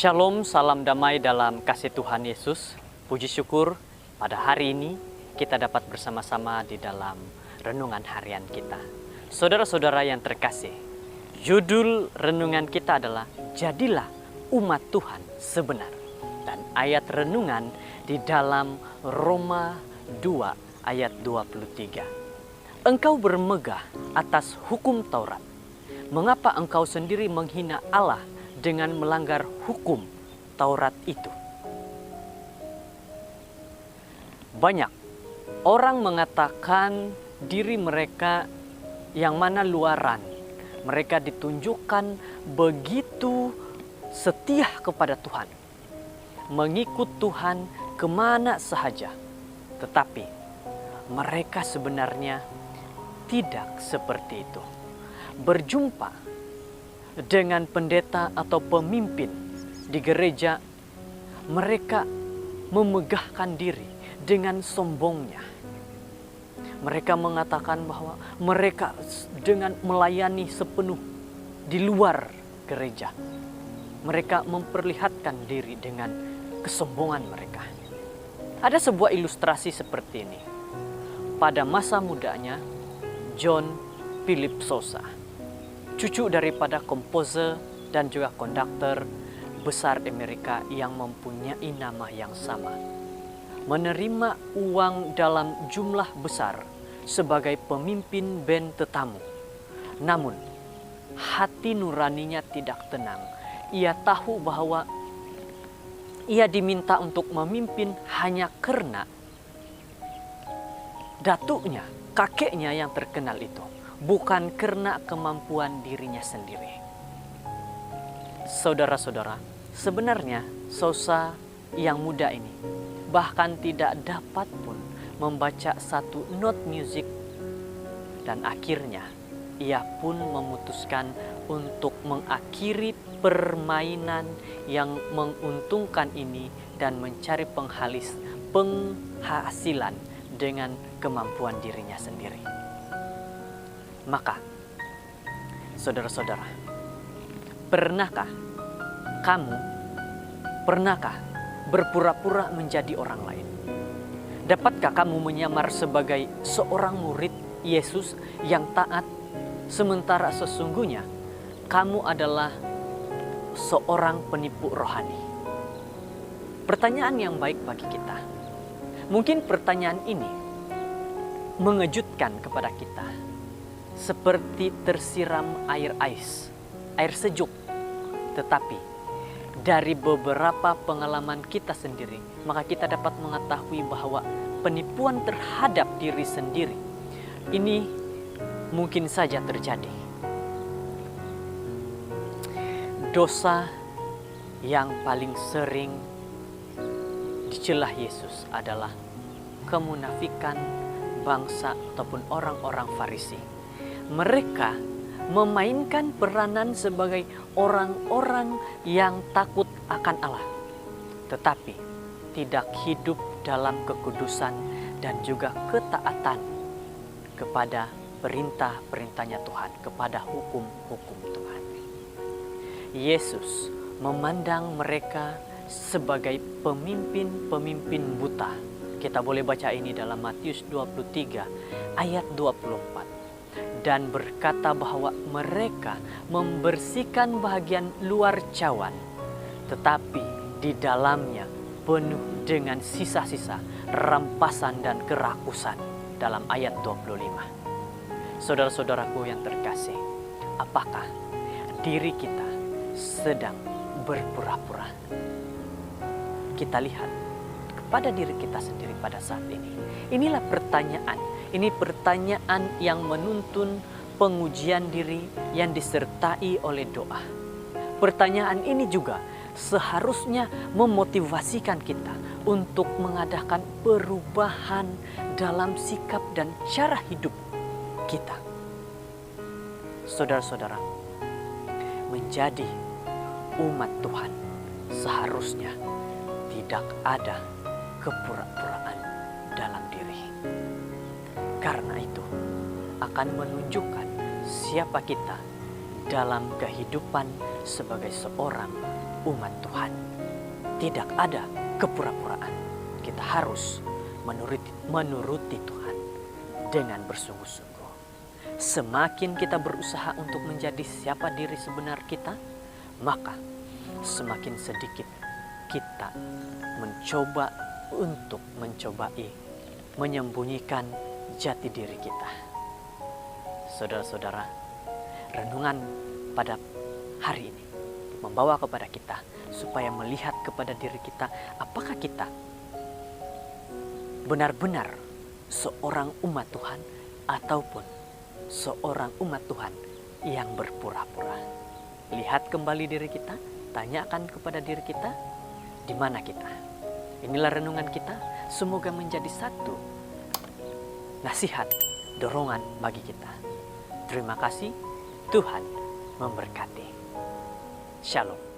Shalom, salam damai dalam kasih Tuhan Yesus. Puji syukur pada hari ini kita dapat bersama-sama di dalam renungan harian kita. Saudara-saudara yang terkasih, judul renungan kita adalah Jadilah Umat Tuhan Sebenar. Dan ayat renungan di dalam Roma 2 ayat 23. Engkau bermegah atas hukum Taurat. Mengapa engkau sendiri menghina Allah dengan melanggar hukum Taurat itu? Banyak orang mengatakan diri mereka yang mana luaran. Mereka ditunjukkan begitu setia kepada Tuhan, mengikut Tuhan kemana sahaja. Tetapi mereka sebenarnya tidak seperti itu. Berjumpa dengan pendeta atau pemimpin di gereja, mereka memegahkan diri dengan sombongnya. Mereka mengatakan bahwa mereka dengan melayani sepenuh di luar gereja. Mereka memperlihatkan diri dengan kesombongan mereka. Ada sebuah ilustrasi seperti ini. Pada masa mudanya, John Philip Sousa, cucu daripada komposer dan juga konduktor besar Amerika yang mempunyai nama yang sama, menerima uang dalam jumlah besar sebagai pemimpin band tetamu. Namun, hati nuraninya tidak tenang. Ia tahu bahwa ia diminta untuk memimpin hanya karena datuknya, kakeknya yang terkenal itu, bukan karena kemampuan dirinya sendiri. Saudara-saudara, sebenarnya Sousa yang muda ini bahkan tidak dapat pun membaca satu not musik, dan akhirnya ia pun memutuskan untuk mengakhiri permainan yang menguntungkan ini dan mencari penghasilan dengan kemampuan dirinya sendiri. Maka, saudara-saudara, pernahkah berpura-pura menjadi orang lain? Dapatkah kamu menyamar sebagai seorang murid Yesus yang taat, sementara sesungguhnya kamu adalah seorang penipu rohani? Pertanyaan yang baik bagi kita. Mungkin pertanyaan ini mengejutkan kepada kita, seperti tersiram air sejuk. Tetapi dari beberapa pengalaman kita sendiri, maka kita dapat mengetahui bahwa penipuan terhadap diri sendiri ini mungkin saja terjadi. Dosa yang paling sering dicelah Yesus adalah kemunafikan bangsa ataupun orang-orang Farisi. Mereka memainkan peranan sebagai orang-orang yang takut akan Allah, tetapi tidak hidup dalam kekudusan dan juga ketaatan kepada perintah-perintahnya Tuhan, kepada hukum-hukum Tuhan. Yesus memandang mereka sebagai pemimpin-pemimpin buta. Kita boleh baca ini dalam Matius 23 ayat 24. Dan berkata bahwa mereka membersihkan bahagian luar cawan, tetapi di dalamnya penuh dengan sisa-sisa rampasan dan kerakusan, dalam ayat 25. Saudara-saudaraku yang terkasih, apakah diri kita sedang berpura-pura? Kita lihat kepada diri kita sendiri pada saat ini. Inilah pertanyaan. Ini pertanyaan yang menuntun pengujian diri yang disertai oleh doa. Pertanyaan ini juga seharusnya memotivasikan kita untuk mengadakan perubahan dalam sikap dan cara hidup kita. Saudara-saudara, menjadi umat Tuhan seharusnya tidak ada kepura-puraan dalam diri. Karena itu akan menunjukkan siapa kita dalam kehidupan sebagai seorang umat Tuhan. Tidak ada kepura-puraan. Kita harus menuruti Tuhan dengan bersungguh-sungguh. Semakin kita berusaha untuk menjadi siapa diri sebenar kita, maka semakin sedikit kita mencoba untuk menyembunyikan jati diri kita. Saudara-saudara, renungan pada hari ini membawa kepada kita supaya melihat kepada diri kita, apakah kita benar-benar seorang umat Tuhan ataupun seorang umat Tuhan yang berpura-pura. Lihat kembali diri kita, tanyakan kepada diri kita, di mana kita? Inilah renungan kita, semoga menjadi satu nasihat, dorongan bagi kita. Terima kasih, Tuhan memberkati. Shalom.